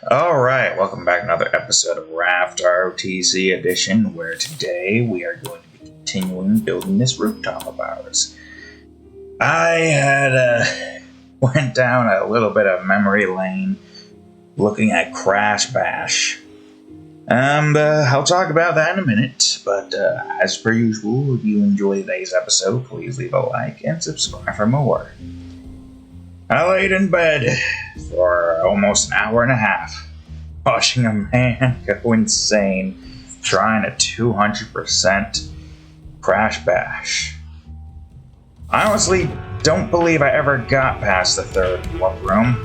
Alright, welcome back to another episode of Raft ROTC Edition, where today we are going to be continuing building this rooftop of ours. I had went down a little bit of memory lane looking at Crash Bash. I'll talk about that in a minute, but as per usual, if you enjoy today's episode, please leave a like and subscribe for more. I laid in bed for almost an hour and a half, watching a man go insane trying a 200% Crash Bash. I honestly don't believe I ever got past the third warp room.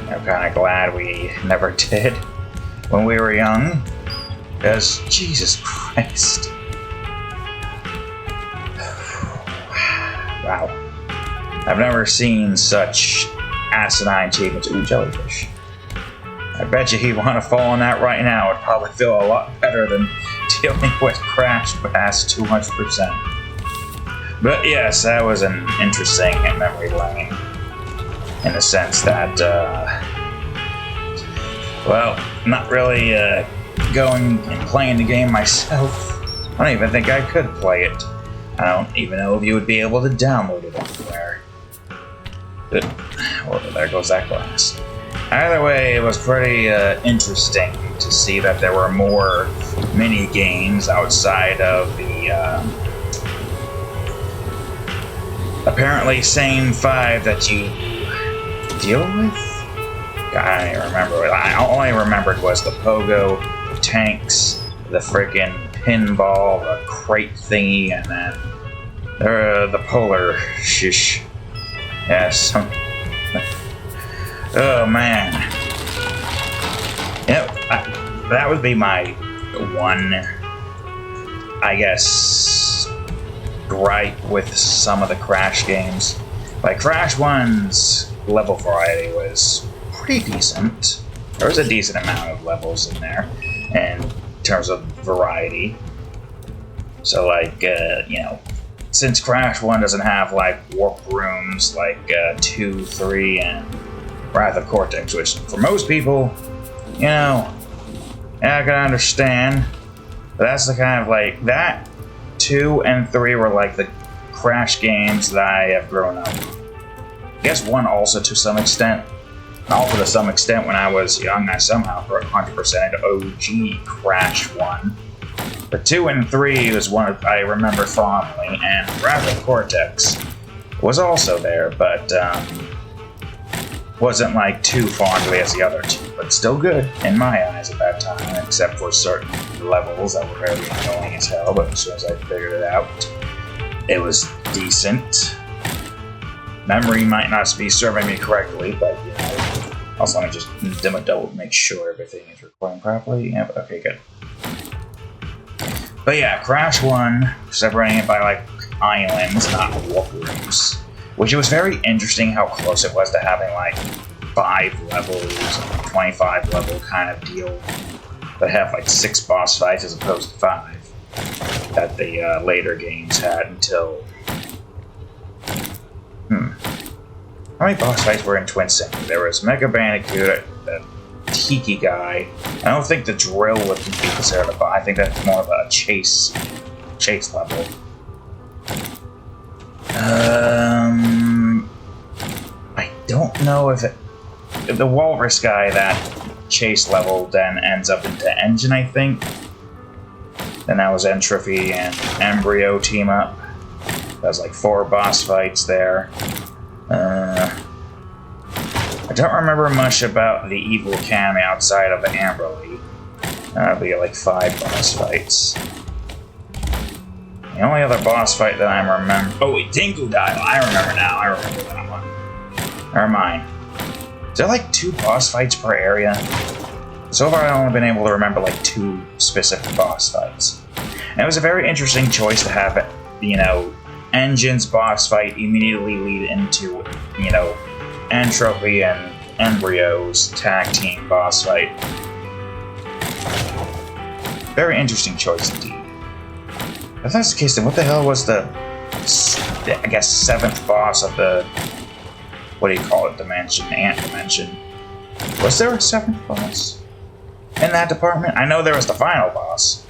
I'm kind of glad we never did when we were young, because Jesus Christ. Wow. I've never seen such asinine achievements. Ooh, jellyfish. I bet you he'd want to fall on that right now. It'd probably feel a lot better than dealing with Crash past 200%. But yes, that was an interesting memory lane. In the sense that, well, not really going and playing the game myself. I don't even think I could play it. I don't even know if you would be able to download it anywhere. But, well, there goes that glass. Either way, it was pretty interesting to see that there were more mini games outside of the apparently same 5 that you deal with. God, I don't remember. All I remembered was the pogo, the tanks, the freaking pinball, the crate thingy, and then the polar shish. Yes. Oh man. Yep. That would be my one, I guess, gripe with some of the Crash games. Like Crash 1's level variety was pretty decent. There was a decent amount of levels in there, in terms of variety. So like, since Crash 1 doesn't have like warp rooms like 2, 3, and Raft of Cortex, which for most people, I can understand. But that's the kind of like, that 2 and 3 were like the Crash games that I have grown up with. I guess 1 also to some extent. And also to some extent when I was young, I somehow 100%ed OG Crash 1. But 2 and 3 was one I remember fondly, and Raft of Cortex was also there, but wasn't like too fondly as the other 2, but still good in my eyes at that time, except for certain levels that were very annoying as hell, but as soon as I figured it out, it was decent. Memory might not be serving me correctly, but also let me just dim a double to make sure everything is recording properly. Yep, okay, good. But yeah, Crash 1, separating it by like islands, not warp rooms. Which it was very interesting how close it was to having like 5 levels, 25 level kind of deal. That have like 6 boss fights as opposed to 5 that the later games had until... How many boss fights were in Twin City? There was Mega Bandicoot, the Tiki guy. I don't think the drill would be considered a boss. I think that's more of a chase level. I don't know if the Walrus guy, that chase level then ends up into Engine, I think. Then that was Entropy and Embryo team up. There's like 4 boss fights there. I don't remember much about the Evil Cam outside of the Amberley. That'll be like 5 boss fights. The only other boss fight that I remember... Oh wait, Dingo Dial. I remember now. I remember that one. Never mind. Is there like 2 boss fights per area? So far I've only been able to remember like 2 specific boss fights. And it was a very interesting choice to have, Engine's boss fight immediately lead into, Entropy and Embryo's tag team boss fight. Very interesting choice indeed. If that's the case, then what the hell was the, I guess, 7th boss of the, what do you call it, dimension, ant dimension? Was there a 7th boss in that department? I know there was the final boss,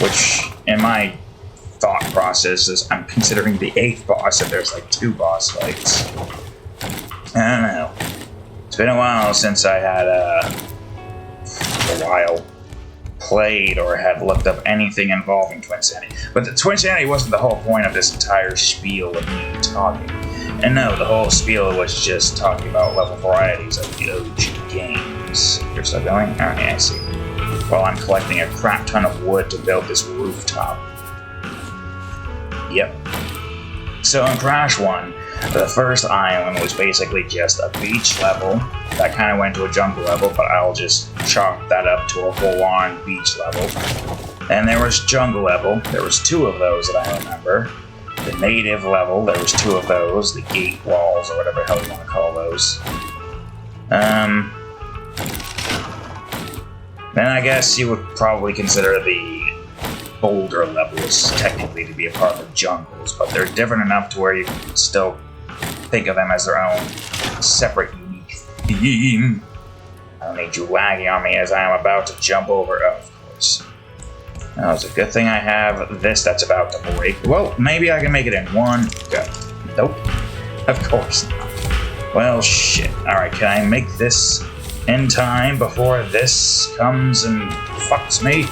which in my thought process is I'm considering the 8th boss if there's like 2 boss fights. I don't know. It's been a while since I had played or had looked up anything involving Twinsanity. But the Twinsanity wasn't the whole point of this entire spiel of me talking. And no, the whole spiel was just talking about level varieties of the OG games. You're still going? Alright, I see. While I'm collecting a crap ton of wood to build this rooftop. Yep. So in Crash 1, the first island was basically just a beach level that kind of went to a jungle level, but I'll just chalk that up to a full-on beach level. And there was jungle level. There was 2 of those that I remember. The native level, there was 2 of those. The gate walls, or whatever the hell you want to call those. Then I guess you would probably consider the boulder levels technically to be a part of the jungles, but they're different enough to where you can still think of them as their own separate, unique theme. I don't need you lagging on me as I am about to jump over. Oh, of course. Now, it's a good thing I have this that's about to break. Well, maybe I can make it in one go. Nope. Of course not. Well, shit. Alright, can I make this in time before this comes and fucks me?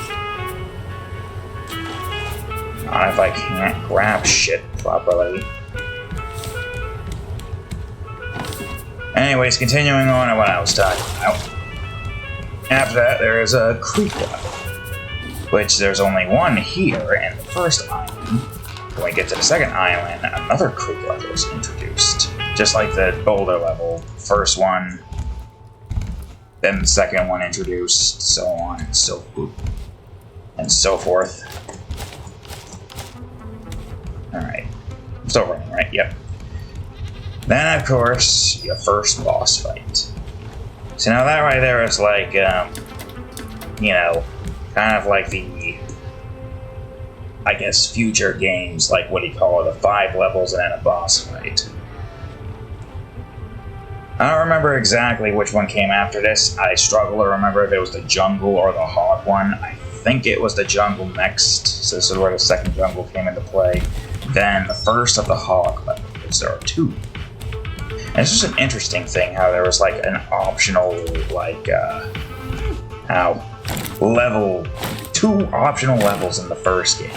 Not if I can't grab shit properly. Anyways, continuing on to what I was talking about. After that, there is a creek level, which there's only one here in the first island. When we get to the second island, another creek level is introduced. Just like the boulder level, first one, then the second one introduced, so on and so forth. Alright. I'm still running, right? Yep. Then, of course, your first boss fight. So now that right there is like, you know, kind of like the, I guess, future games, like, what do you call it, the 5 levels and then a boss fight. I don't remember exactly which one came after this. I struggle to remember if it was the jungle or the hog one. I think it was the jungle next, so this is where the second jungle came into play. Then the first of the hog level, because there are 2. And it's just an interesting thing how there was like an optional, like, level, 2 optional levels in the first game.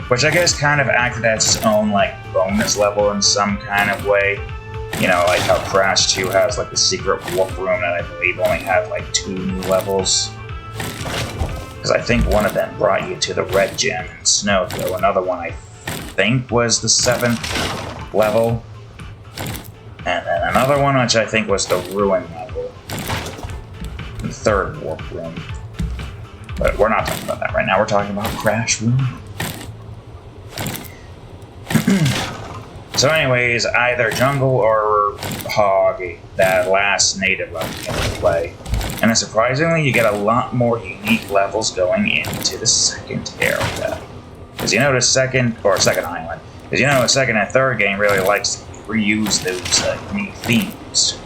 Which I guess kind of acted as its own, like, bonus level in some kind of way. You know, like how Crash 2 has, like, the secret warp room that I believe only had, like, 2 new levels. Because I think one of them brought you to the red gem in Snow, though another one I think was the 7th level. And then another one which I think was the ruin level. The 3rd warp room. But we're not talking about that right now, we're talking about Crash Room. So anyways, either jungle or hog, that last native level came into play. And then surprisingly, you get a lot more unique levels going into the second area. Because you know the second island. Because you know the second and third game really likes to reuse those unique themes.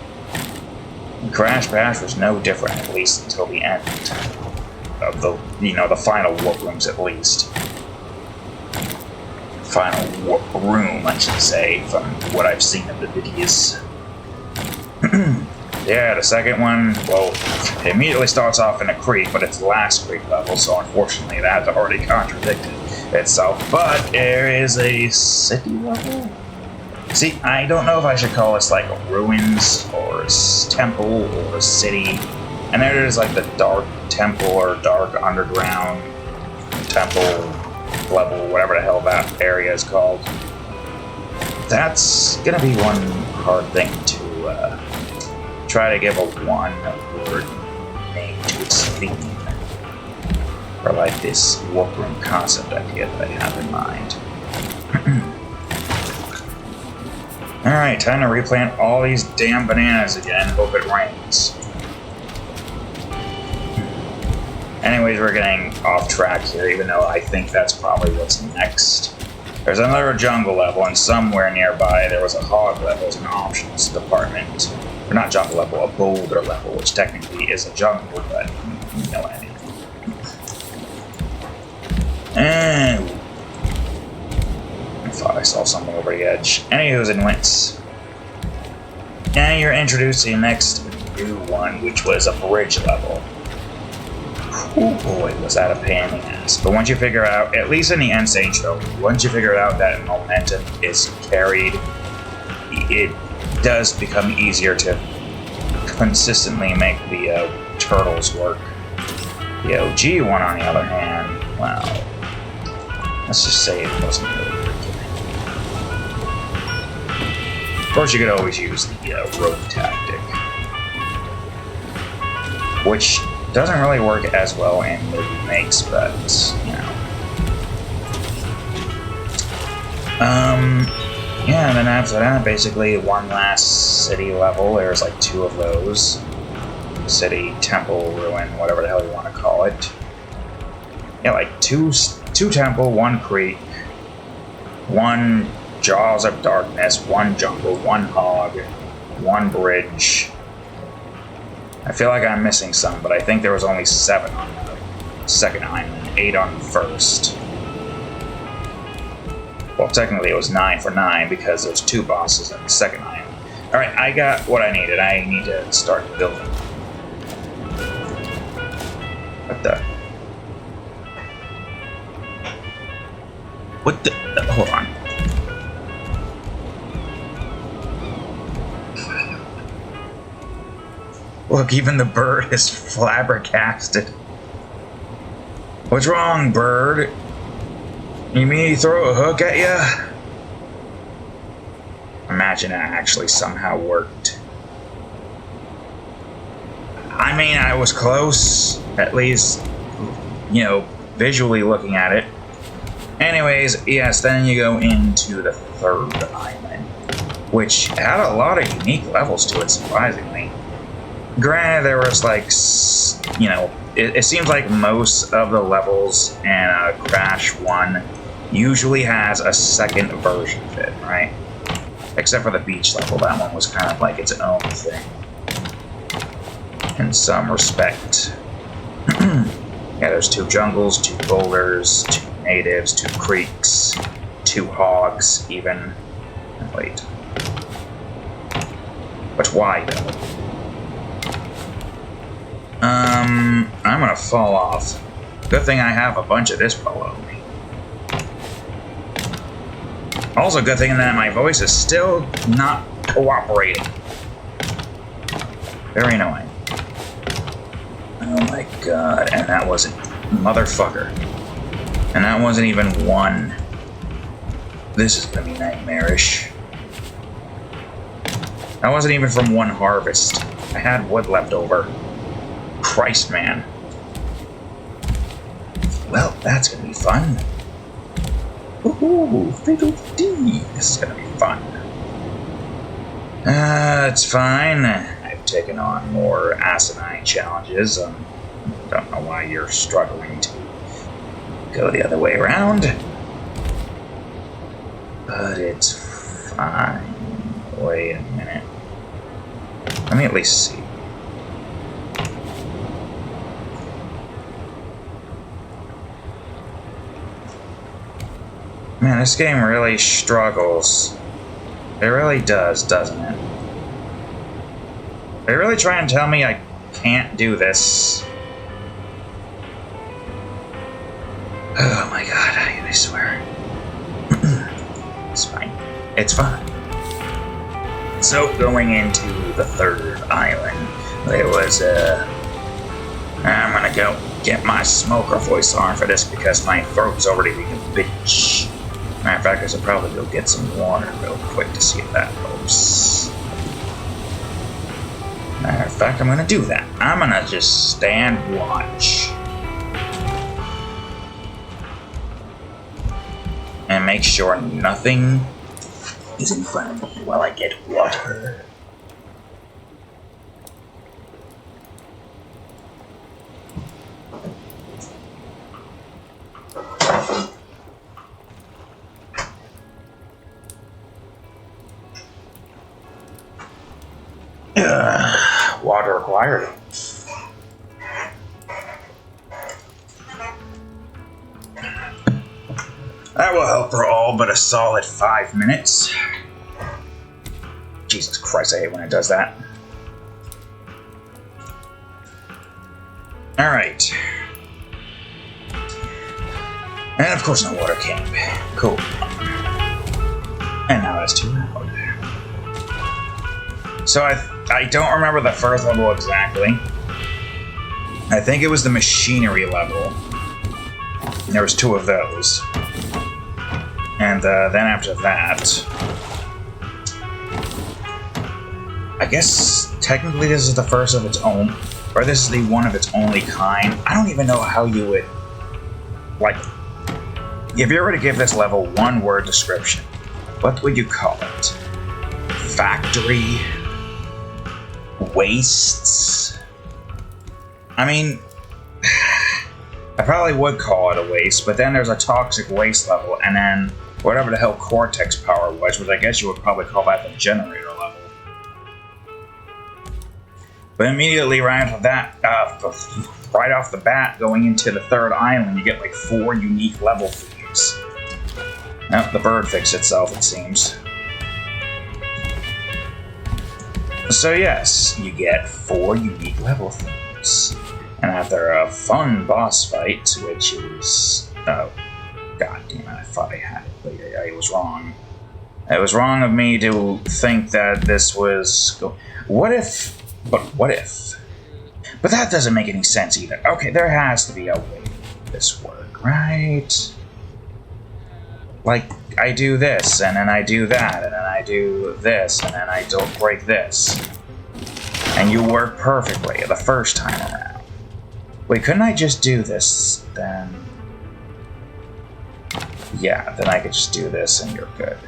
And Crash Bash was no different, at least until the end of the, you know, the final warp rooms at least. Final warp room, I should say, from what I've seen of the videos. Yeah, the second one, well, it immediately starts off in a creek, but it's the last creek level, so unfortunately that's already contradicted itself. But there is a city level? See, I don't know if I should call this like ruins, or temple, or a city. And there it is, like the dark temple, or dark underground temple level, whatever the hell that area is called. That's gonna be one hard thing to try to give a one-word name to its theme. Or like this warp room concept idea that I have in mind. Alright, time to replant all these damn bananas again, hope it rains. Anyways, we're getting off track here, even though I think that's probably what's next. There's another jungle level, and somewhere nearby there was a hog level as an options department. Or not jungle level, a boulder level, which technically is a jungle, but you know what I mean. And I thought I saw something over the edge. Anywho's and whence. And you're introducing next new one, which was a bridge level. Oh boy, was that a pain in the ass. But once you figure out, at least in the end stage though, once you figure out that momentum is carried, it does become easier to consistently make the turtles work. The OG one, on the other hand, well, let's just say it wasn't really working. Of course, you could always use the rope tactic, which doesn't really work as well in the remakes, but you know. Yeah, and then after that, basically one last city level. There's like 2 of those. City, temple, ruin, whatever the hell you want to call it. Yeah, like two temple, 1 creek, 1 jaws of darkness, 1 jungle, 1 hog, 1 bridge. I feel like I'm missing some, but I think there was only 7 on the second island, 8 on the first. Well, technically it was 9 for 9 because there's 2 bosses on the second island. Alright, I got what I needed. I need to start building. What the? What the? Hold on. Look, even the bird is flabbergasted. What's wrong, bird? You mean he throw a hook at you? Imagine that actually somehow worked. I mean, I was close, at least, you know, visually looking at it. Anyways, yes, then you go into the third island, which had a lot of unique levels to it, surprisingly. Granted, there was like, you know, it seems like most of the levels in Crash 1 usually has a second version of it, right? Except for the beach level, that one was kind of like its own thing. In some respect. Yeah, there's 2 jungles, 2 boulders, 2 natives, 2 creeks, 2 hogs, even. Wait. But why, though? I'm gonna fall off. Good thing I have a bunch of this below me. Also, good thing that my voice is still not cooperating. Very annoying. Oh my god, and that wasn't... Motherfucker. And that wasn't even 1. This is gonna be nightmarish. That wasn't even from 1 harvest. I had wood left over. Christ, man. Well, that's gonna be fun. Woohoo! Fatal D! This is gonna be fun. It's fine. I've taken on more asinine challenges. Don't know why you're struggling to go the other way around. But it's fine. Wait a minute. Let me at least see. Man, this game really struggles. It really does, doesn't it? They really try and tell me I can't do this. Oh my god, I swear. It's fine. It's fine. So, going into the third island, there was I'm gonna go get my smoker voice on for this because my throat's already being a bitch. Matter of fact, I should probably go get some water real quick to see if that helps. Matter of fact, I'm gonna do that. I'm gonna just stand watch. And make sure nothing is in front of me while I get water. water required. That will help for all but a solid 5 minutes. Jesus Christ, I hate when it does that. Alright. And of course no water camp. Cool. And now that's too loud. So I don't remember the first level exactly. I think it was the machinery level. There was 2 of those. And then after that... I guess technically this is the first of its own, or this is the one of its only kind. I don't even know how you would, like, if you were to give this level one word description, what would you call it? Factory? Wastes? I mean, I probably would call it a waste, but then there's a toxic waste level, and then whatever the hell Cortex power was, which I guess you would probably call that the generator level. But immediately right after that, right off the bat, going into the 3rd island, you get like 4 unique level themes. Nope, the bird fixed itself, it seems. So yes, you get 4 unique level themes. And after a fun boss fight, which is... oh, god damn it, I thought I had it, but I was wrong. It was wrong of me to think that this was... what if... but what if? But that doesn't make any sense either. Okay, there has to be a way to make this work, right? Like, I do this, and then I do that, and then I do this, and then I don't break this. And you work perfectly the first time around. Wait, couldn't I just do this, then? Yeah, then I could just do this, and you're good.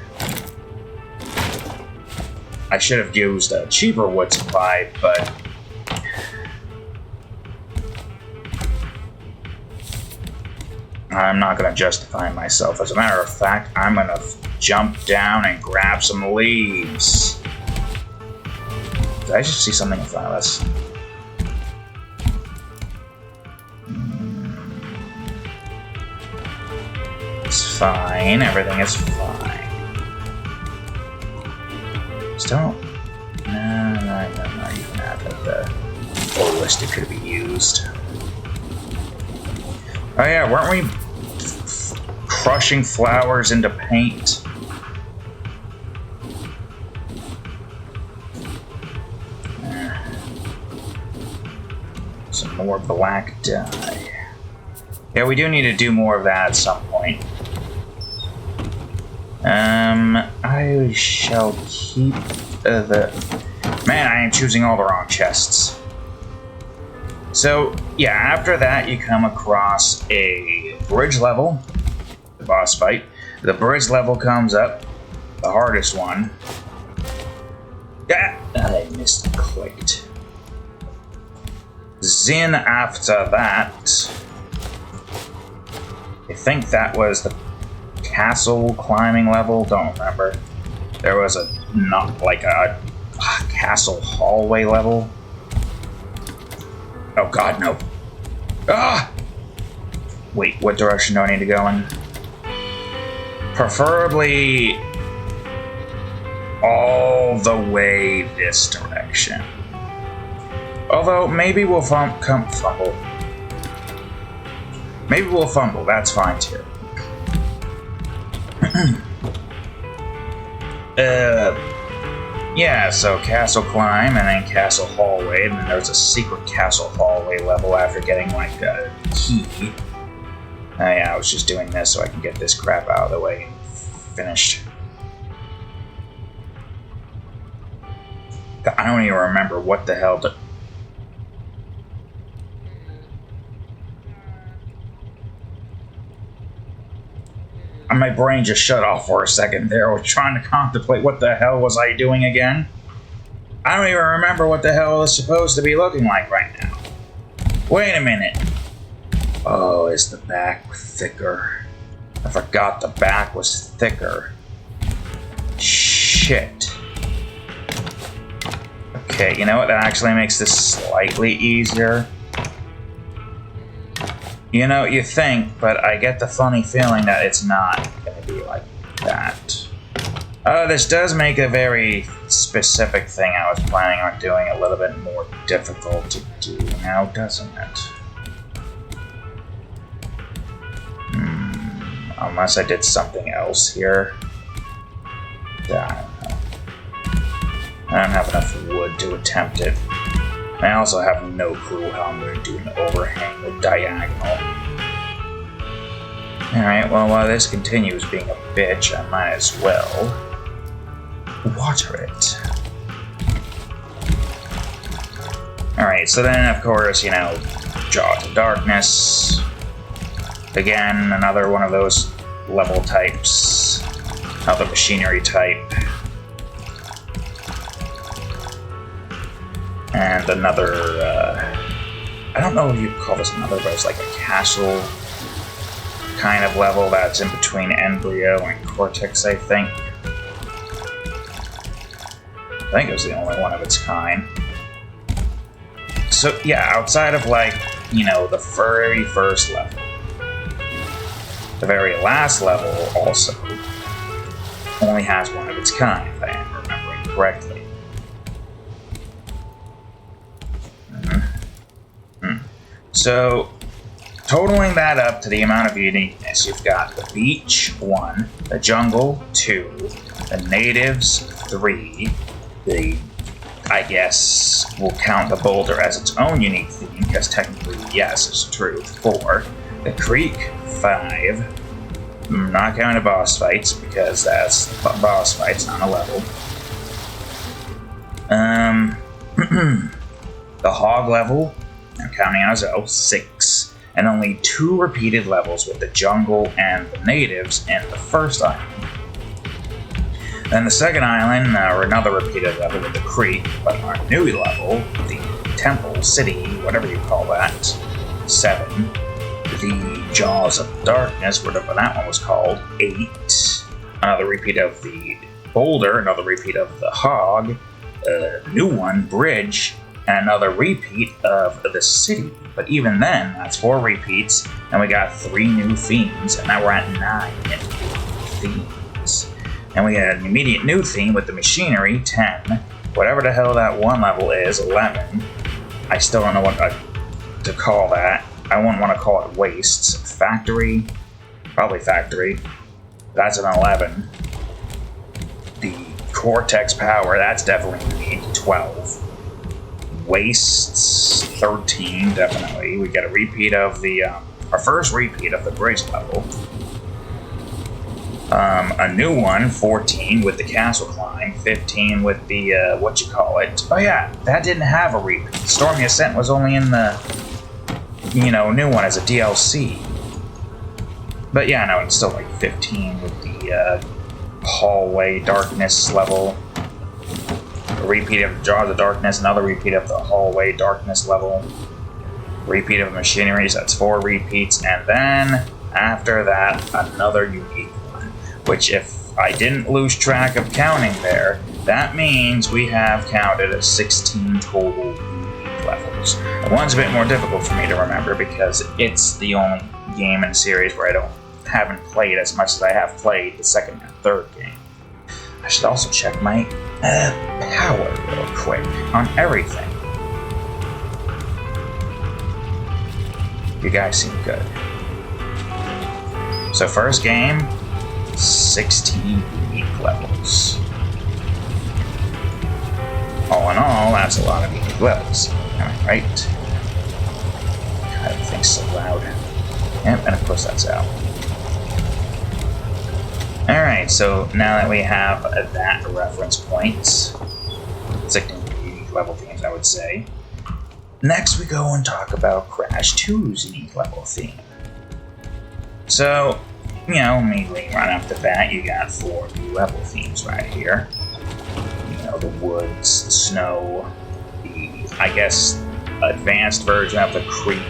I should have used a cheaper wood supply, but... I'm not going to justify myself. As a matter of fact, I'm going to jump down and grab some leaves. Did I just see something in front of us? It's fine. Everything is fine. Don't. No, you can have like the ballistic could be used. Oh yeah, weren't we crushing flowers into paint? Some more black dye. Yeah, we do need to do more of that at some point. I shall keep the... Man, I am choosing all the wrong chests. So, yeah, after that you come across a bridge level, the boss fight. The bridge level comes up, the hardest one. Ah, I misclicked. Then after that, I think that was the castle climbing level, don't remember. There was a, not like a castle hallway level. Oh god, no. Ah! Wait, what direction do I need to go in? Preferably all the way this direction. Although, maybe we'll fumble. Maybe we'll fumble, that's fine too. Yeah, so castle climb and then castle hallway, and then there's a secret castle hallway level after getting like a key. Yeah, I was just doing this so I can get this crap out of the way and finished. I don't even remember what the hell to... My brain just shut off for a second there. I was trying to contemplate what the hell was I doing again. I don't even remember what the hell it's supposed to be looking like right now. Wait a minute. Oh, is the back thicker? I forgot the back was thicker. Shit. Okay, you know what? That actually makes this slightly easier. You know, you think, but I get the funny feeling that it's not going to be like that. This does make a very specific thing I was planning on doing a little bit more difficult to do now, doesn't it? Unless I did something else here. Yeah, I don't know. I don't have enough wood to attempt it. I also have no clue how I'm going to do an overhang or diagonal. Alright, well, while this continues being a bitch, I might as well water it. Alright, so then, of course, you know, Jaws of Darkness. Again, another one of those level types. Another machinery type. And another, I don't know if you'd call this another, but it's like a castle kind of level that's in between Embryo and Cortex, I think. I think it was the only one of its kind. So, yeah, outside of, like, you know, the very first level. The very last level also only has one of its kind, if I am remembering correctly. So, totaling that up to the amount of uniqueness, you've got the beach, 1, the jungle, 2, the natives, 3, the, I guess, we'll count the boulder as its own unique theme, because technically, yes, it's true, 4, the creek, 5, not counting boss fights, because that's boss fights on a level. The hog level, I'm counting on Zo, 6, and only 2 repeated levels with the jungle and the natives in the first island. Then the second island, or another repeated level with the creek, but our new level, the temple, city, whatever you call that, 7. The Jaws of Darkness, whatever that one was called, 8. Another repeat of the boulder, another repeat of the hog, new one, bridge, and another repeat of the city. But even then, that's 4 repeats, and we got 3 new themes, and now we're at 9 themes. And we had an immediate new theme with the machinery, 10. Whatever the hell that one level is, 11. I still don't know what to call that. I wouldn't want to call it wastes. Factory, probably factory. That's an 11. The Cortex power, that's definitely unique, 12. Wastes, 13, definitely. We get a repeat of the, our first repeat of the bridge level. A new one, 14, with the castle climb. 15 with the, Oh yeah, that didn't have a repeat. Stormy Ascent was only in the, you know, new one as a DLC. But yeah, no, it's still like 15 with the, hallway darkness level. A repeat of Jaws of Darkness, another repeat of the hallway darkness level. Repeat of machinery, so that's 4 repeats. And then, after that, another unique one. Which, if I didn't lose track of counting there, that means we have counted as 16 total unique levels. The one's a bit more difficult for me to remember because it's the only game in the series where I haven't played as much as I have played the second and third game. I should also check my power real quick on everything. You guys seem good. So first game, 16 unique levels. All in all, that's a lot of unique levels. Am I right? God, everything's so loud. Yep, and of course that's out. Alright, so now that we have that reference point, 16 unique level themes, I would say. Next we go and talk about Crash 2's unique level theme. So, you know, immediately right off the bat, you got 4 new level themes right here. You know, the woods, the snow, the, I guess, advanced version of the creek.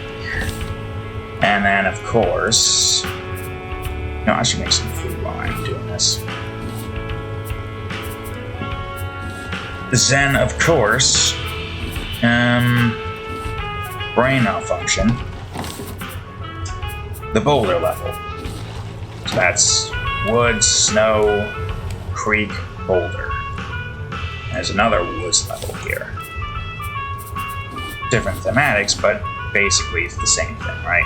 And then, of course... No, I should make some food while I'm doing this. Then, of course, brain malfunction. The boulder level. So that's wood, snow, creek, boulder. There's another woods level here. Different thematics, but basically it's the same thing, right?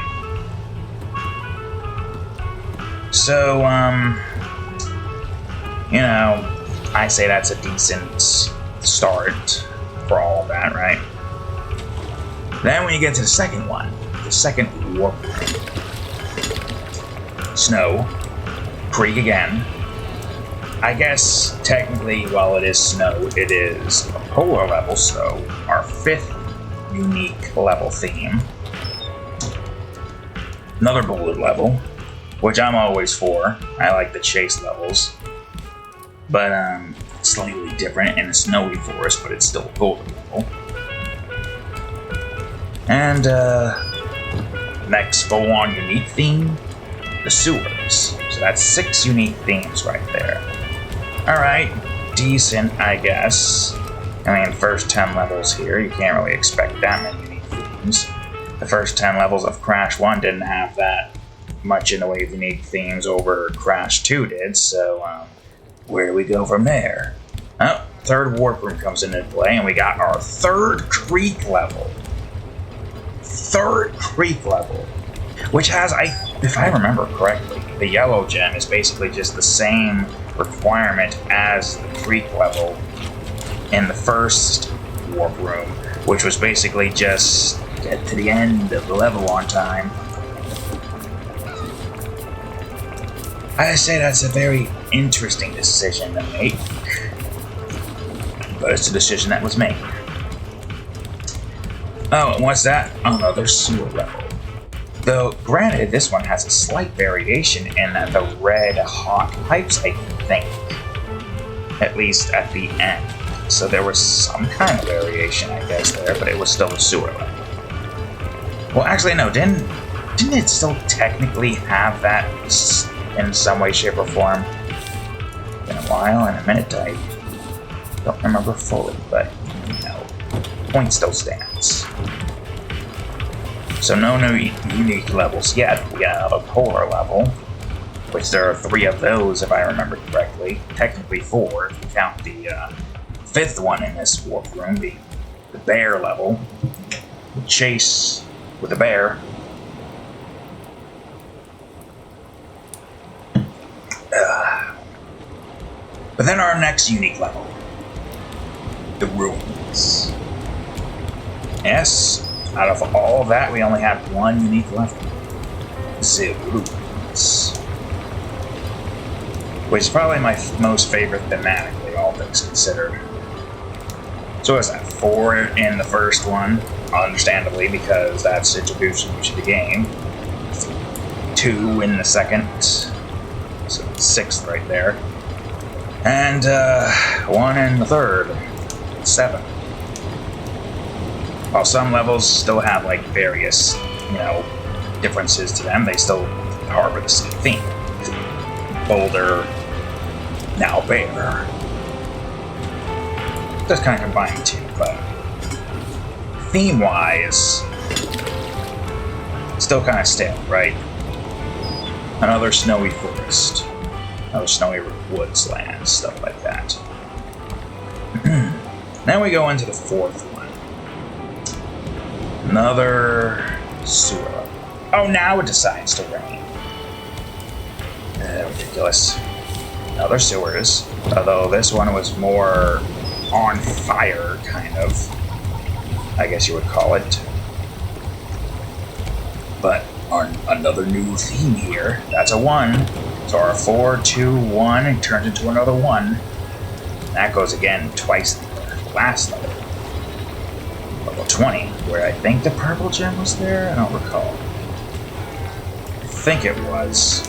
So, you know, I say that's a decent start for all of that, right? Then when you get to the second one, the second warp room. Snow, creek again. I guess technically, while it is snow, it is a polar level, so our 5th unique level theme. Another boulder level, which I'm always for. I like the chase levels. But slightly different in a snowy forest, but it's still a boulder level. And next full-on unique theme, the sewers. So that's 6 unique themes right there. Alright, decent, I guess. I mean, first 10 levels here, you can't really expect that many unique themes. The first 10 levels of Crash 1 didn't have that much in the way of unique themes over Crash 2 did, so where do we go from there? Oh, third warp room comes into play, and we got our 3rd creek level. 3rd creek level, which has, if I remember correctly, the yellow gem is basically just the same requirement as the creek level in the first warp room, which was basically just get to the end of the level on time. I say that's a very interesting decision to make, but it's a decision that was made. Oh, and what's that? Another sewer level. Though, granted, this one has a slight variation in that the red hot pipes, I think. At least at the end. So there was some kind of variation, I guess, there, but it was still a sewer level. Well, actually, no, didn't it still technically have that in some way, shape, or form? It's been a while, and a minute, I don't remember fully, but, you know, point still stands. So no new unique levels yet. We got another polar level, which there are 3 of those, if I remember correctly. Technically 4, if you count the 5th one in this warp room, the bear level. The chase with the bear. But then our next unique level, the ruins. Yes, out of all of that, we only have 1 unique level, the ruins, which is probably my most favorite thematically, all things considered. So what is that, 4 in the first one, understandably, because that's introducing you to the game. 2 in the second, so 6th right there. And 1 in the third, 7. While some levels still have like various, you know, differences to them, they still harbor the same theme. Boulder, now bear. Just kind of combined two, but theme-wise, still kind of stale, right? Another snowy forest, another snowy woods land, stuff like that. Then we go into the 4th one. Another sewer level. Oh, now it decides to rain. Ridiculous. Another sewers, although this one was more on fire, kind of. I guess you would call it. But another new theme here. That's a 1. So our 4, 2, 1, it turns into another 1. That goes again twice the last level. Level 20, where I think the purple gem was there? I don't recall. I think it was.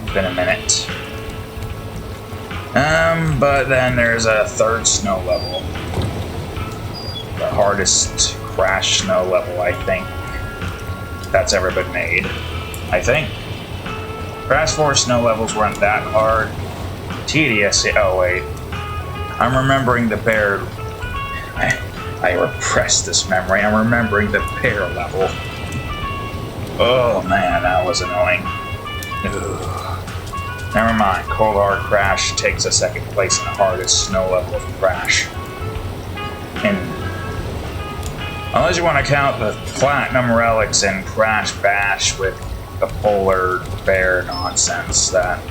It's been a minute. But then there's a 3rd snow level. The hardest Crash snow level, I think, that's ever been made. I think. Crash 4 snow levels weren't that hard. Tedious. Oh, wait. I'm remembering the bear I repressed this memory. I'm remembering the pear level. Oh man, that was annoying. Ugh. Never mind. Cold Hard Crash takes a second place in the hardest snow level of Crash. And unless you want to count the platinum relics and Crash Bash with the polar bear nonsense, that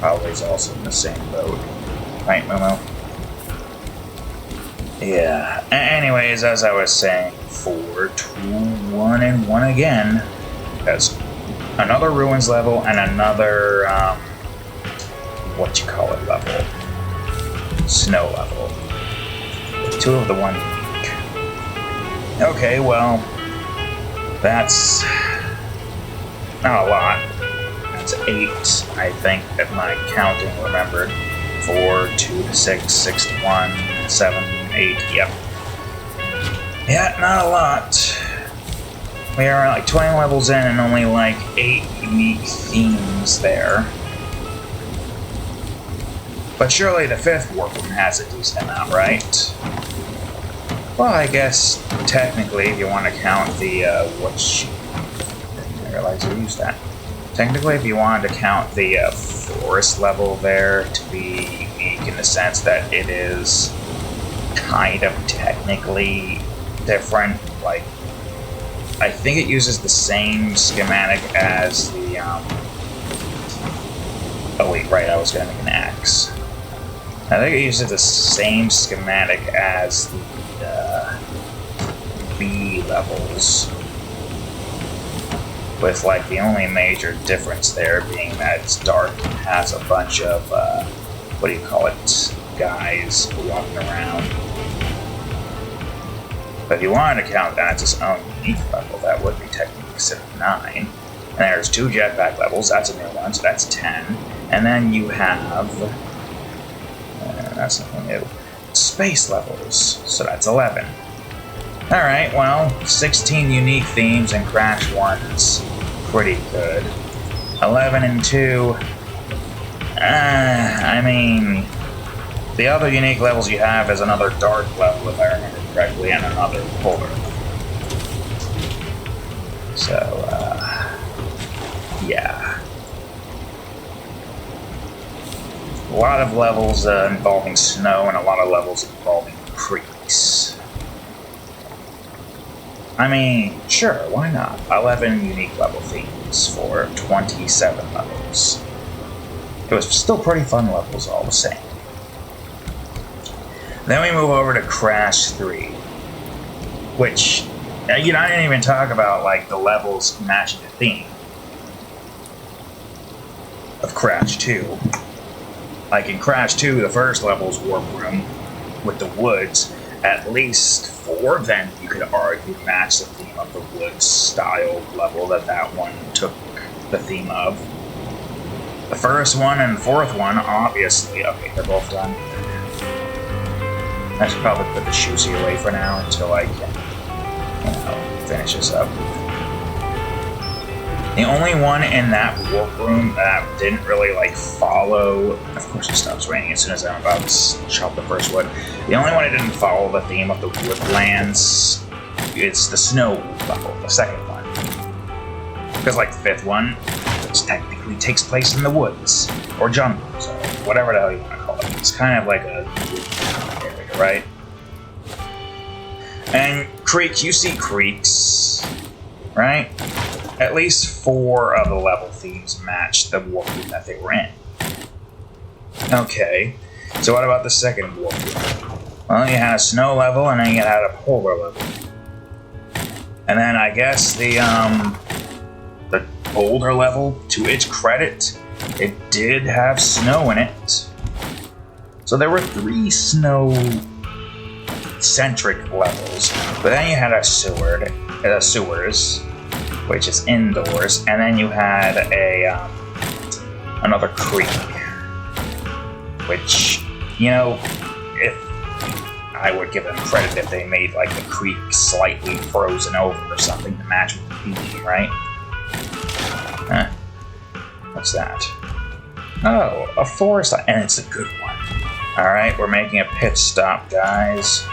probably is also in the same boat. Right, Momo? Yeah. Anyways, as I was saying, 4, 2, 1, and 1 again. That's another Ruins level and another, level? Snow level. 2 of the 1 unique. Okay, well, that's not a lot. That's 8, I think, if my counting remembered. 4, 2 to 6, 6 to 1, 7, 8, yep. Yeah, not a lot. We are like 20 levels in and only like 8 unique themes there. But surely the 5th warp room has a decent amount, right? Well, I guess technically, if you want to count the, I didn't realize I used that. Technically, if you wanted to count the forest level there to be unique in the sense that it is kind of technically different, like, I think it uses the same schematic as the, oh wait, right, I was gonna make an axe. I think it uses the same schematic as the, B levels. With, like, the only major difference there being that it's dark and has a bunch of, guys walking around. But if you wanted to count that as its own unique level, that would be technically considered 9. And there's 2 jetpack levels, that's a new one, so that's 10. And then you have, that's nothing new, space levels, so that's 11. Alright, well, 16 unique themes and Crash 1's pretty good. 11 and 2, I mean, the other unique levels you have is another dark level, if I remember correctly, and another polar level. So, yeah. A lot of levels involving snow and a lot of levels involving creeks. I mean, sure, why not? 11 unique level themes for 27 levels. It was still pretty fun levels all the same. Then we move over to Crash 3, which, I didn't even talk about, like, the levels matching the theme of Crash 2. Like, in Crash 2, the first level's Warp Room with the woods. At least 4 of them, you could argue, match the theme of the woods style level that one took the theme of. The first one and the 4th one, obviously, okay, they're both done. I should probably put the shoesy away for now until I can, finish this up. The only one in that warp room that didn't really, like, follow... Of course it stops raining as soon as I'm about to chop the first wood. The only one that didn't follow the theme of the woodlands is the snow level, the second one. Because, like, the 5th one, which technically takes place in the woods, or jungles, or whatever the hell you want to call it. It's kind of like a... right? And creek, you see creeks, right? At least 4 of the level themes match the warp room that they were in. Okay, so what about the second warp room? Well, you had a snow level, and then you had a polar level. And then I guess the boulder level, to its credit, it did have snow in it. So there were 3 snow-centric levels, but then you had a sewers, which is indoors, and then you had another creek, which, if I would give them credit if they made, like, the creek slightly frozen over or something to match with the theme, right? What's that? Oh, a forest, and it's a good one. Alright, we're making a pit stop, guys.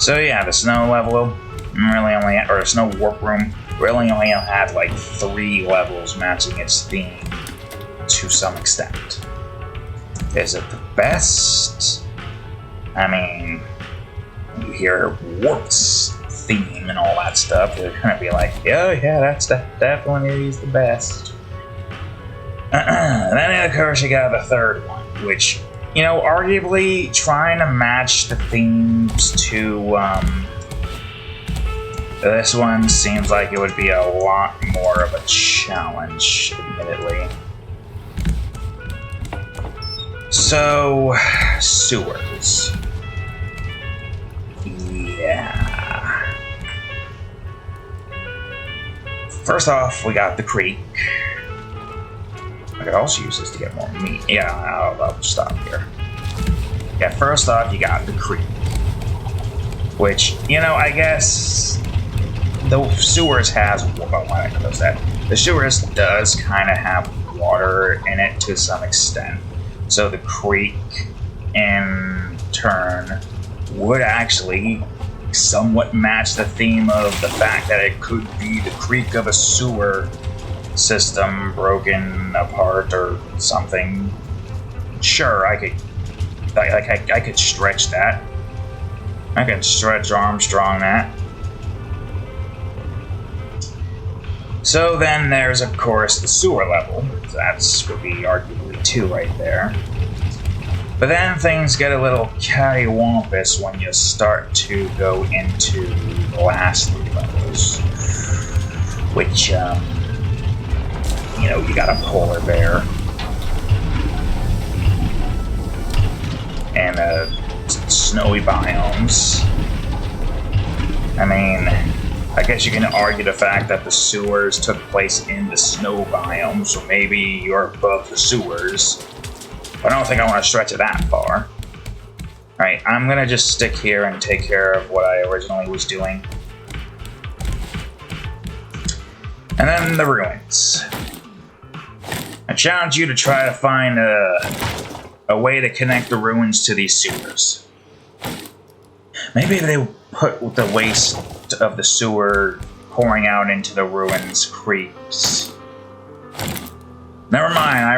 So yeah, the snow level really only, or the snow warp room really only had like 3 levels matching its theme to some extent. Is it the best? I mean, you hear Warp's theme and all that stuff, they're gonna be like, oh yeah, that's definitely the best. Then of course you got the third one, which, you know, arguably trying to match the themes to this one seems like it would be a lot more of a challenge, admittedly. So, sewers. Yeah. First off, we got the creek. I could also use this to get more meat. Yeah, I'll stop here. Yeah, first off, you got the creek. Which, you know, I guess the sewers has, well, why did I close that? The sewers does kind of have water in it to some extent. So the creek, in turn, would actually somewhat match the theme of the fact that it could be the creek of a sewer system broken apart or something. Sure, I could stretch that. I could stretch Armstrong that. So then there's of course the sewer level. That's would be arguably 2 right there. But then things get a little cattywampus when you start to go into the last 3 levels, which you know, you got a polar bear and snowy biomes. I mean, I guess you can argue the fact that the sewers took place in the snow biome, so maybe you're above the sewers. But I don't think I want to stretch it that far. Alright, I'm gonna just stick here and take care of what I originally was doing. And then the ruins. I challenge you to try to find a way to connect the ruins to these sewers. Maybe they put the waste of the sewer pouring out into the ruins creeks. Never mind, I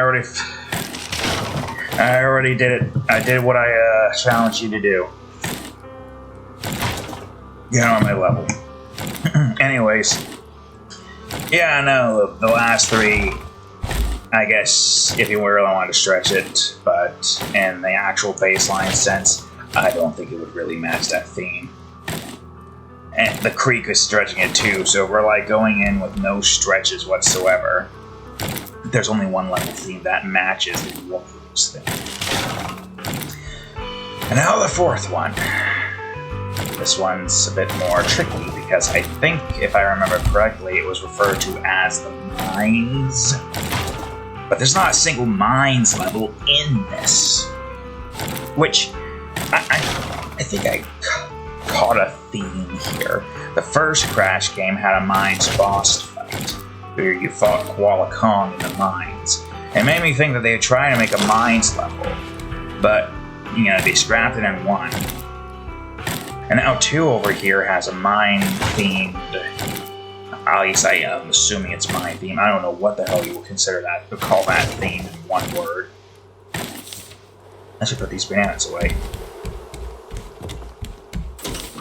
already did it. I did what I challenged you to do. Get on my level. Anyways. Yeah, no, the last 3, I guess, if you really want to stretch it, but in the actual baseline sense, I don't think it would really match that theme. And the creek is stretching it too, so we're like going in with no stretches whatsoever. There's only one level theme that matches the Warp's thing. And now the 4th one. This one's a bit more tricky because I think, if I remember correctly, it was referred to as the Mines. But there's not a single Mines level in this. Which, I think I caught a theme here. The first Crash game had a Mines boss fight, where you fought Koala Kong in the mines. It made me think that they were trying to make a Mines level, but, you know, they scrapped it and won. And now 2 over here has a mine-themed, at least I am assuming it's mine-themed. I don't know what the hell you would consider that, to call that theme in one word. I should put these bananas away.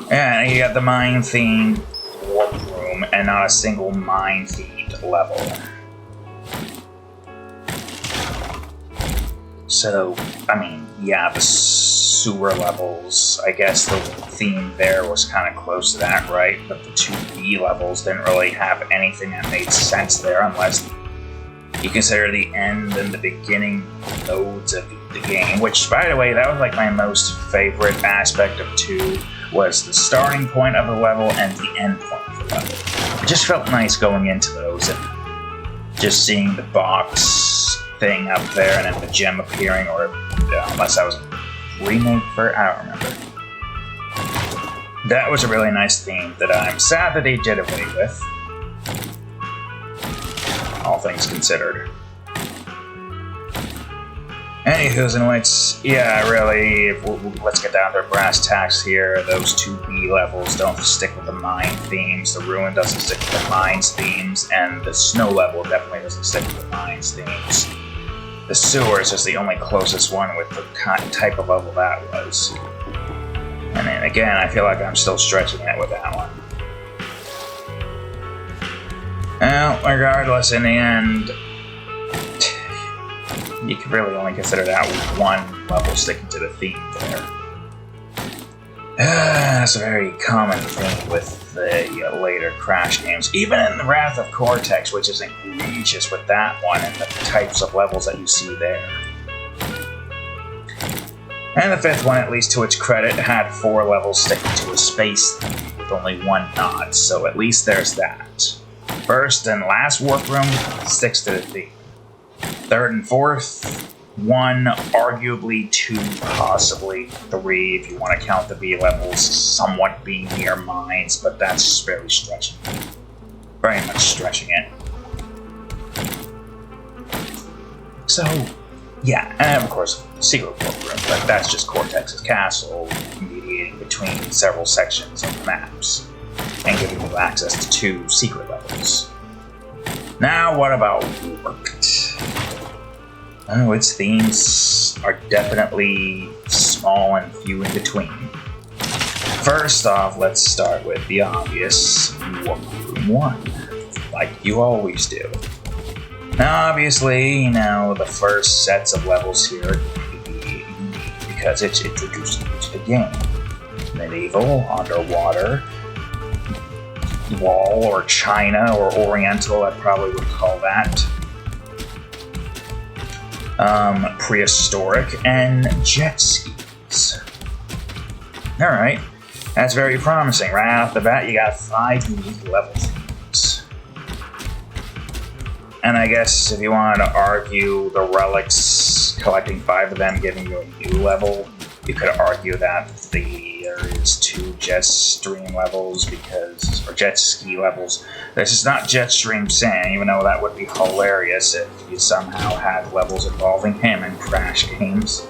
And you got the mine-themed warp room, and not a single mine-themed level. So, I mean, yeah, the sewer levels, I guess the theme there was kind of close to that, right? But the 2B levels didn't really have anything that made sense there, unless you consider the end and the beginning nodes of the game, which, by the way, that was like my most favorite aspect of 2, was the starting point of the level and the end point of the level. It just felt nice going into those and just seeing the box thing up there and then the gem appearing, or unless that was remake for, I don't remember. That was a really nice theme that I'm sad that they did away with, all things considered. Anywho's and which, yeah, really, let's get down to brass tacks here. Those two B levels don't stick with the mine themes, the ruin doesn't stick with the mines themes, and the snow level definitely doesn't stick with the mines themes. The sewer is just the only closest one with the type of level that was. And then again, I feel like I'm still stretching it with that one. Well, regardless, in the end, you can really only consider that one level sticking to the theme there. That's a very common thing with the later Crash games. Even in the Wrath of Cortex, which is egregious with that one and the types of levels that you see there. And the fifth one, at least to its credit, had 4 levels sticking to a space theme with only 1 nod, so at least there's that. First and last warp room sticks to the theme. Third and fourth, 1, arguably 2, possibly 3, if you want to count the B levels somewhat being near mines, but that's just very stretching. Very much stretching it. So, yeah, and of course, secret warp room, but that's just Cortex's castle, mediating between several sections of the maps, and giving you access to 2 secret levels. Now, what about Warped? Oh, its themes are definitely small and few in between. First off, let's start with the obvious Warp Room 1, like you always do. Now, obviously, the first sets of levels here are going to be unique because it's introducing you to the game. Medieval, underwater, wall or China or Oriental, I probably would call that. Prehistoric, and jet skis. Alright, that's very promising. Right off the bat, you got 5 unique level themes. And I guess if you wanted to argue the relics, collecting 5 of them giving you a new level, you could argue that there is 2 jet stream levels or jet ski levels. This is not Jetstream Sand, even though that would be hilarious if you somehow had levels involving him in Crash games.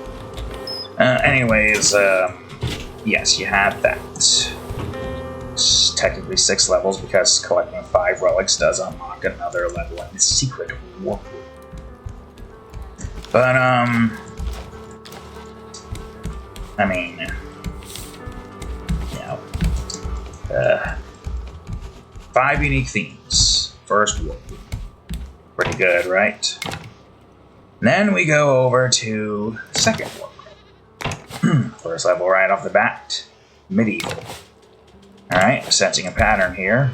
Yes, you have that. It's technically 6 levels because collecting 5 relics does unlock another level in the secret warp room. But, I mean, 5 unique themes. First warp room. Pretty good, right? Then we go over to second warp room. First level right off the bat, medieval. Alright, sensing a pattern here.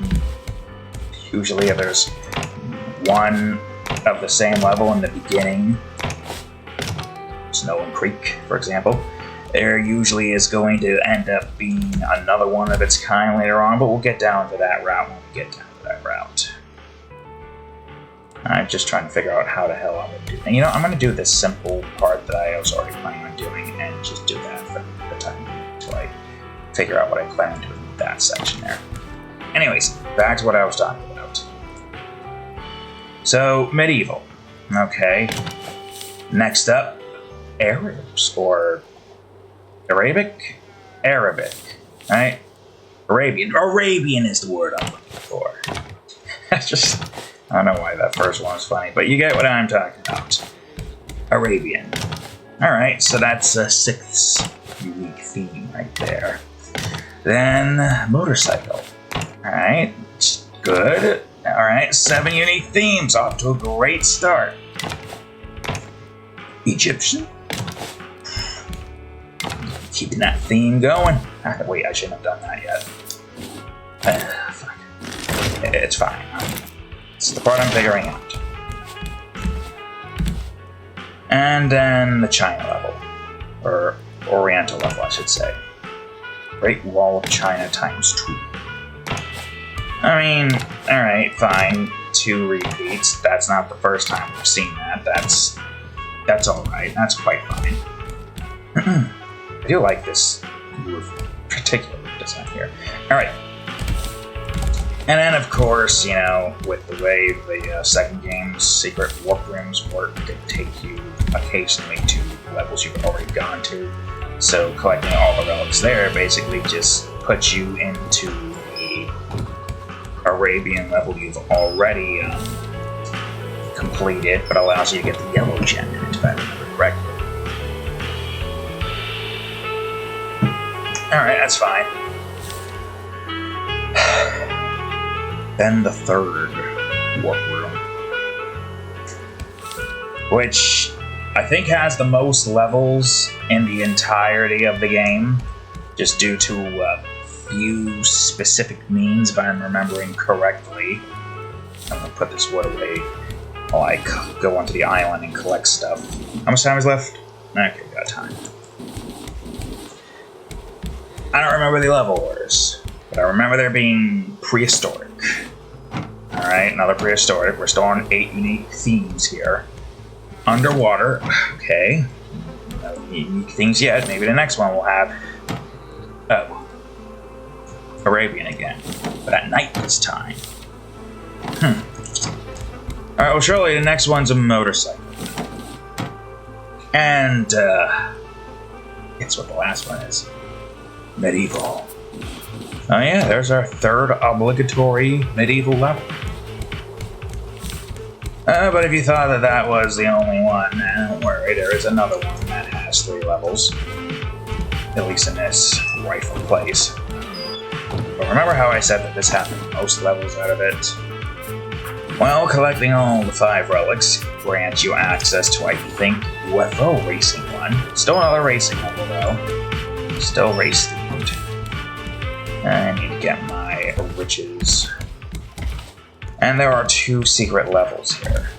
Usually if there's 1 of the same level in the beginning, Snow and Creek, for example, there usually is going to end up being another one of its kind later on, but we'll get down to that route when we get down to that route. I'm just trying to figure out how the hell I'm going to do that. I'm going to do this simple part that I was already planning on doing and just do that for the time being until I figure out what I plan on doing with that section there. Anyways, back to what I was talking about. So, medieval. Okay. Next up, Arabs, or Arabic? Arabic, right? Arabian is the word I'm looking for. I don't know why that first one was funny, but you get what I'm talking about. Arabian. Alright, so that's a 6th unique theme right there. Then, motorcycle. Alright, good. Alright, 7 unique themes, off to a great start. Egyptian. Keeping that theme going. Wait, I shouldn't have done that yet. Fuck. It's fine. It's the part I'm figuring out. And then the China level. Or Oriental level, I should say. Great Wall of China times 2. I mean, alright, fine. 2 repeats. That's not the first time we've seen that. That's alright. That's quite fine. I do like this particular design here. Alright. And then, of course, with the way the second game's secret warp rooms work, they take you occasionally to levels you've already gone to. So collecting all the relics there basically just puts you into the Arabian level you've already completed, but allows you to get the yellow gem in it, if I remember correctly. Alright, that's fine. Then the third warp room, which I think has the most levels in the entirety of the game, just due to a few specific means, if I'm remembering correctly. I'm gonna put this wood away while I go onto the island and collect stuff. How much time is left? Okay, got time. I don't remember the level orders, but I remember there being prehistoric. Alright, another prehistoric. We're still on 8 unique themes here. Underwater, okay. No unique themes yet. Maybe the next one will have... Oh. Arabian again. But at night this time. Alright, well surely the next one's a motorcycle. And, guess what the last one is? Medieval. Oh yeah, there's our third obligatory medieval level. But if you thought that that was the only one, don't worry, there is another one that has 3 levels. At least in this rifle place. But remember how I said that this had the most levels out of it? Well, collecting all the 5 relics grants you access to, I think, UFO racing one. Still another racing level though. Still race themed. I need to get my riches. And there are 2 secret levels here.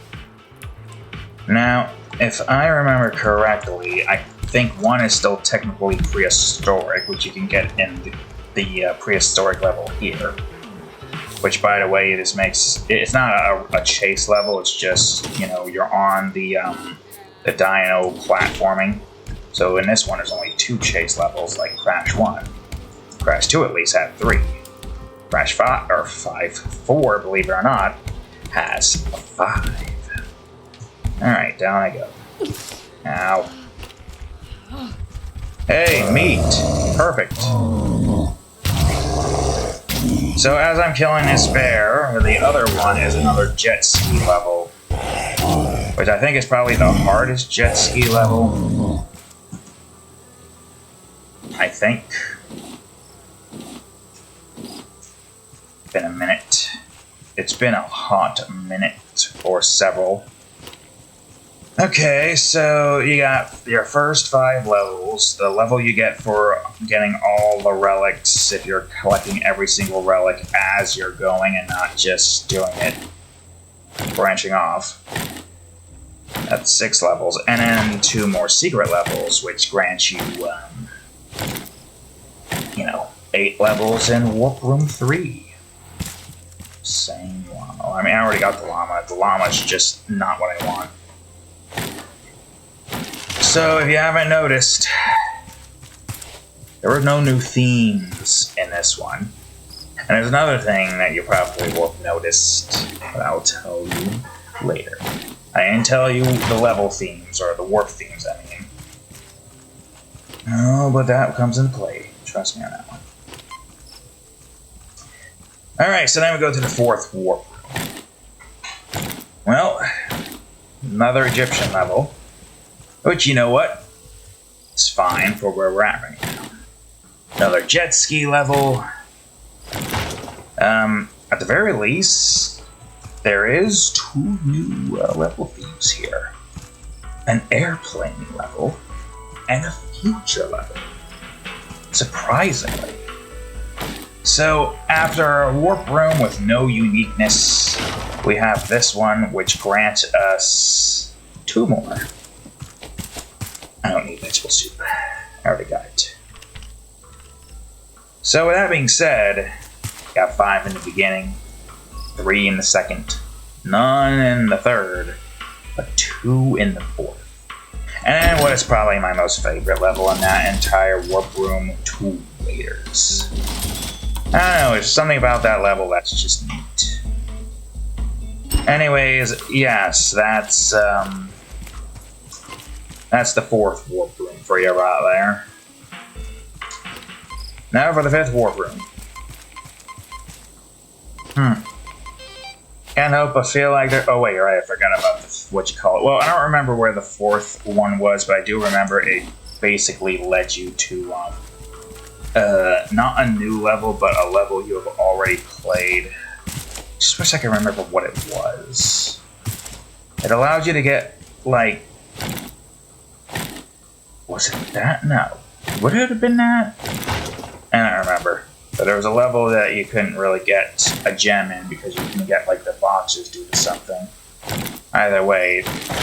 Now, if I remember correctly, I think one is still technically prehistoric, which you can get in the prehistoric level here. Which, by the way, this makes... It's not a chase level, it's just, you know, you're on the dino platforming. So in this one, there's only 2 chase levels, like Crash 1. Crash 2 at least had 3. Crash 4, believe it or not, has 5. Alright, down I go. Ow. Hey, meat! Perfect. So as I'm killing this bear, the other one is another jet ski level. Which I think is probably the hardest jet ski level. I think. Been a minute. It's been a hot minute or several. Okay, so you got your first 5 levels. The level you get for getting all the relics, if you're collecting every single relic as you're going and not just doing it branching off. That's 6 levels. And then 2 more secret levels, which grant you, 8 levels in Warp Room 3. Same llama. I mean, I already got the llama. The llama's just not what I want. So, if you haven't noticed, there were no new themes in this one. And there's another thing that you probably will have noticed, but I'll tell you later. I didn't tell you the level themes, or the warp themes, I mean. Oh, but that comes into play. Trust me on that one. Alright, so then we go to the 4th warp. Well, another Egyptian level. Which, you know what? It's fine for where we're at right now. Another jet ski level. At the very least, there is 2 new level themes here. An airplane level and a future level. Surprisingly. So, after a warp room with no uniqueness, we have this one which grants us 2 more. I don't need vegetable soup. I already got it. So with that being said, got 5 in the beginning, 3 in the second, none in the third, but 2 in the fourth. And what is probably my most favorite level in that entire warp room, Tomb Raiders. I don't know, there's something about that level that's just neat. Anyways, yes, that's That's the 4th warp room for you right there. Now for the 5th warp room. Can't help but feel like there. Oh wait, you're right. I forgot about what you call it. Well, I don't remember where the 4th one was, but I do remember it basically led you to not a new level, but a level you have already played. Just wish I could remember what it was. It allowed you to get like. Was it that? No. Would it have been that? I don't remember. But there was a level that you couldn't really get a gem in because you couldn't get like the boxes due to something. Either way,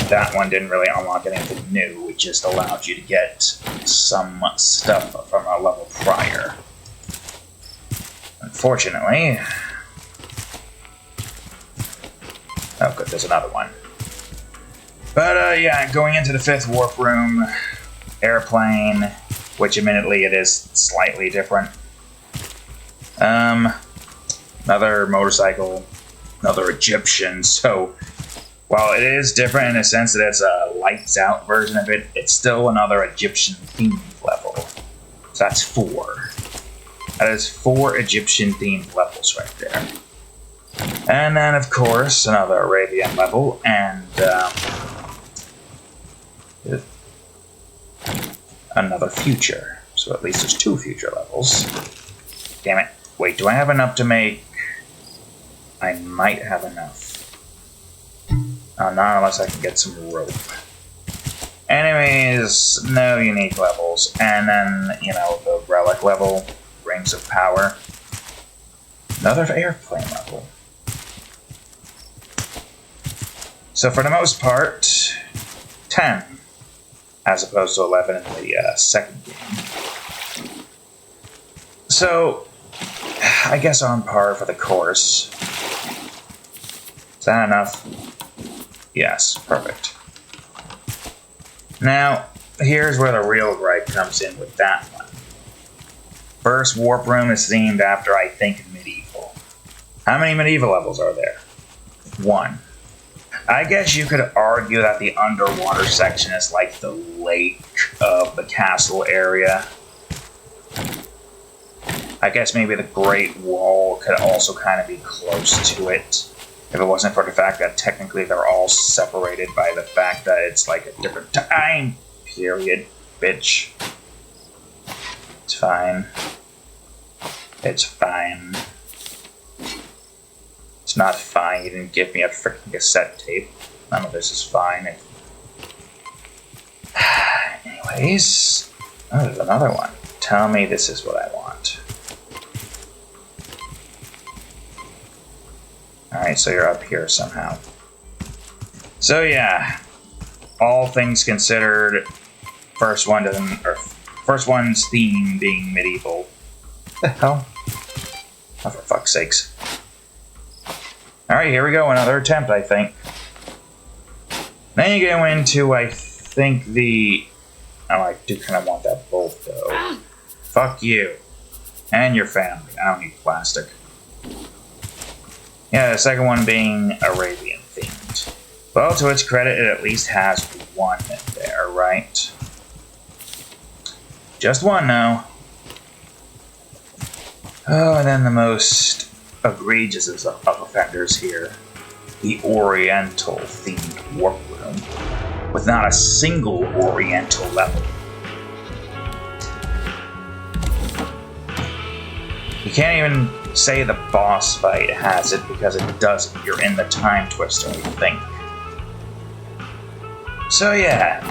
that one didn't really unlock anything new. It just allowed you to get some stuff from a level prior. Unfortunately... Oh good, there's another one. But yeah, going into the 5th warp room, airplane, which admittedly it is slightly different. Another motorcycle, another Egyptian, so while it is different in the sense that it's a lights out version of it, it's still another Egyptian themed level. So that's 4. That is 4 Egyptian themed levels right there. And then of course another Arabian level and another future. So at least there's 2 future levels. Damn it. Wait, do I have enough to make... I might have enough. Not unless I can get some rope. Anyways, no unique levels. And then, you know, the relic level, Rings of Power. Another airplane level. So for the most part, 10. As opposed to 11 in the second game. So... I guess on par for the course. Is that enough? Yes, perfect. Now, here's where the real gripe comes in with that one. First warp room is themed after, I think, medieval. How many medieval levels are there? 1. I guess you could argue that the underwater section is like the lake of the castle area. I guess maybe the Great Wall could also kind of be close to it. If it wasn't for the fact that technically they're all separated by the fact that it's like a different time period, bitch. It's fine. It's fine. It's not fine. You didn't give me a freaking cassette tape. None of this is fine. Anyways. Oh, there's another one. Tell me this is what I want. Alright, so you're up here somehow. So yeah, all things considered, first one's theme being medieval. What the hell? Oh, for fuck's sakes. Alright, here we go, another attempt, I think. Then you go into, I think, the... Oh, I do kind of want that bolt, though. Fuck you. And your family. I don't need plastic. Yeah, the second one being Arabian themed. Well, to its credit, it at least has 1 in there, right? Just 1 now. Oh, and then the most egregious of offenders here. The Oriental themed warp room. With not a single Oriental level. You can't even say the boss fight has it because it doesn't. You're in the time twister, I think. So yeah,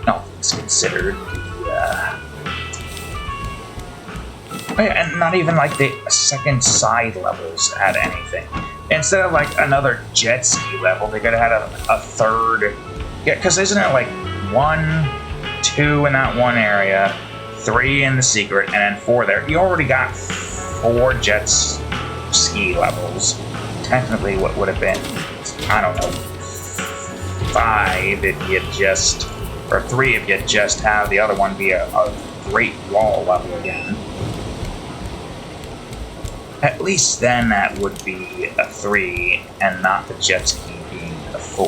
all things considered, oh yeah, and not even like the second side levels had anything. Instead of like another jet ski level, they could have had a third. Yeah, because isn't it like 1, 2 in that one area, 3 in the secret, and then 4 there? You already got 4 jet ski levels. Technically, what would have been, I don't know, 5 if you just, or 3 if you just have the other one be a Great Wall level again. At least then that would be a 3 and not the jet ski being a 4.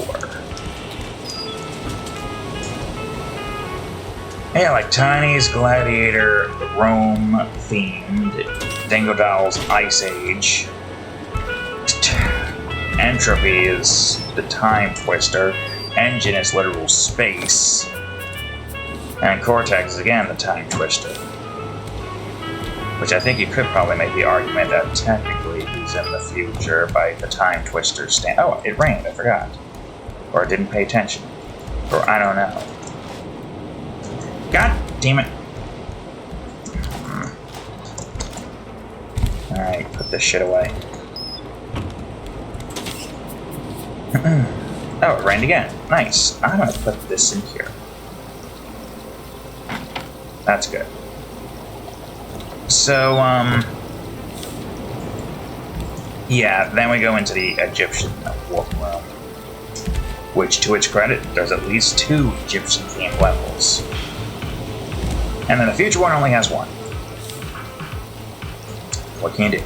Yeah, like Tiny's Gladiator Rome themed, Dingo Doll's Ice Age, Entropy is the Time Twister, Engine is literal space, and Cortex is again the Time Twister. Which I think you could probably make the argument that technically he's in the future by the Time Twister stand. Oh, it rained, I forgot. Or I didn't pay attention. Or I don't know. God damn it. Alright, put this shit away. Oh, it rained again. Nice. I'm gonna put this in here. That's good. So, yeah, then we go into the Egyptian warp room, which, to its credit, there's at least 2 Egyptian-themed levels. And then the future one only has 1. What can you do?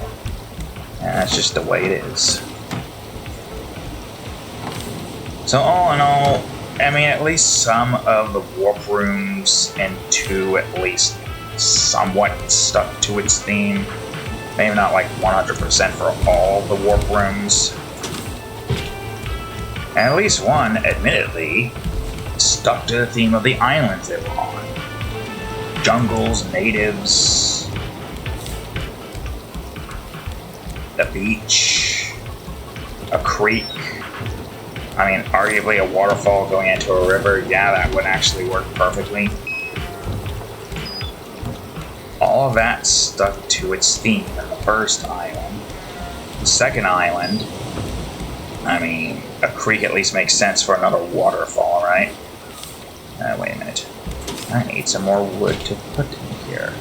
And that's just the way it is. So all in all, I mean, at least some of the warp rooms and 2 at least somewhat stuck to its theme. Maybe not like 100% for all the warp rooms. And at least 1, admittedly, stuck to the theme of the islands they were on. Jungles, natives, the beach, a creek. I mean, arguably a waterfall going into a river. Yeah, that would actually work perfectly. All of that stuck to its theme in the first island. The second island, I mean, a creek at least makes sense for another waterfall, right? Wait a minute. I need some more wood to put in here.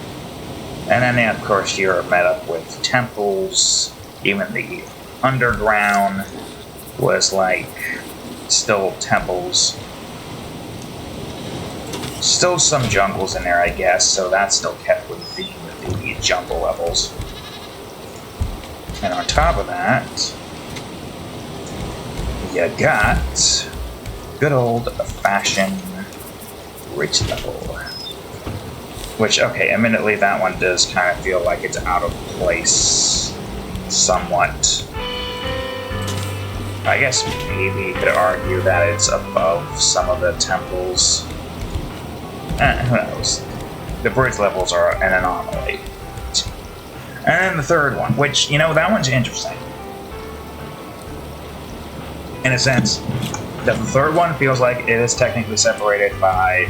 And then, of course, you're met up with temples. Even the underground was like still temples. Still some jungles in there, I guess, so that's still kept with the theme with the jungle levels. And on top of that, you got good old-fashioned rich level. Which, okay, admittedly, that one does kind of feel like it's out of place somewhat. I guess maybe you could argue that it's above some of the temples. Who knows? The bridge levels are an anomaly. And then the third one, which, you know, that one's interesting. In a sense, that the third one feels like it is technically separated by,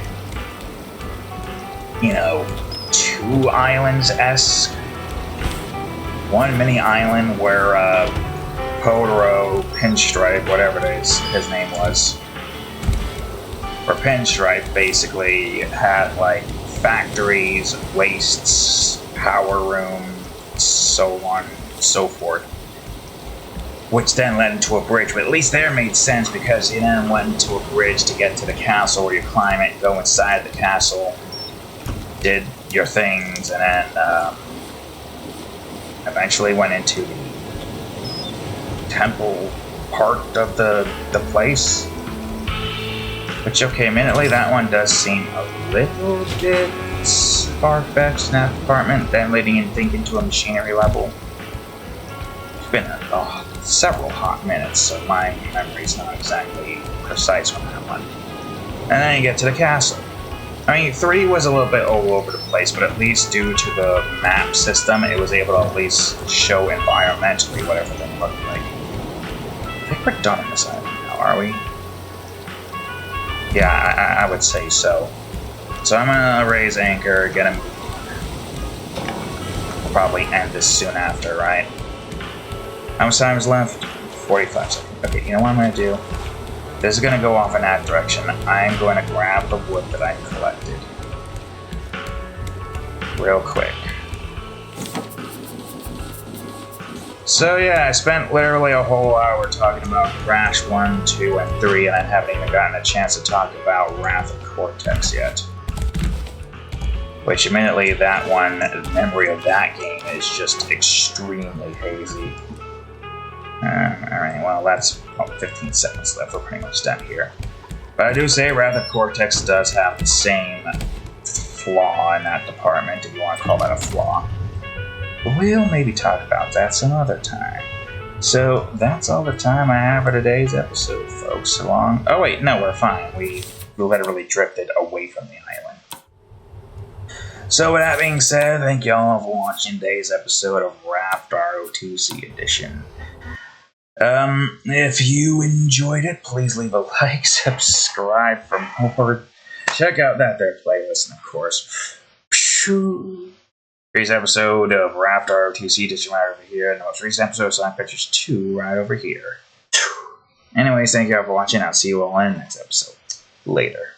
you know, 2 islands-esque. One mini island where Podoro, Pinstripe, whatever it is, his name was, or Pinstripe basically had like factories, wastes, power room, so on and so forth. Which then led into a bridge, but at least there made sense because you then went into a bridge to get to the castle where you climb it, go inside the castle, did your things, and then eventually went into the temple part of the place. Which, okay, admittedly, that one does seem a little bit far-fetched in that department, then leading and thinking to a machinery level. It's been several hot minutes, so my memory's not exactly precise on that one. And then you get to the castle. I mean, 3 was a little bit all over the place, but at least due to the map system, it was able to at least show environmentally what everything looked like. I think we're done on this island now, are we? Yeah, I would say so. So I'm gonna raise anchor, get him. We'll probably end this soon after, right? How much time is left? 45 seconds. Okay, you know what I'm gonna do? This is gonna go off in that direction. I'm going to grab the wood that I collected. Real quick. So yeah, I spent literally a whole hour talking about Crash 1, 2, and 3, and I haven't even gotten a chance to talk about Raft Cortex yet. Which, admittedly, that one, the memory of that game is just extremely hazy. Alright, well, that's 15 seconds left. We're pretty much done here. But I do say Raft Cortex does have the same flaw in that department, if you want to call that a flaw. We'll maybe talk about that some other time. So that's all the time I have for today's episode, folks. Oh wait, no, we're fine. We literally drifted away from the island. So with that being said, thank you all for watching today's episode of Raft ROTC Edition. If you enjoyed it, please leave a like, subscribe for more. Check out that there playlist, and of course, today's episode of Raft ROTC Edition right over here, and the most recent episode of Sonic Pictures 2 right over here. Anyways, thank you all for watching. I'll see you all in the next episode. Later.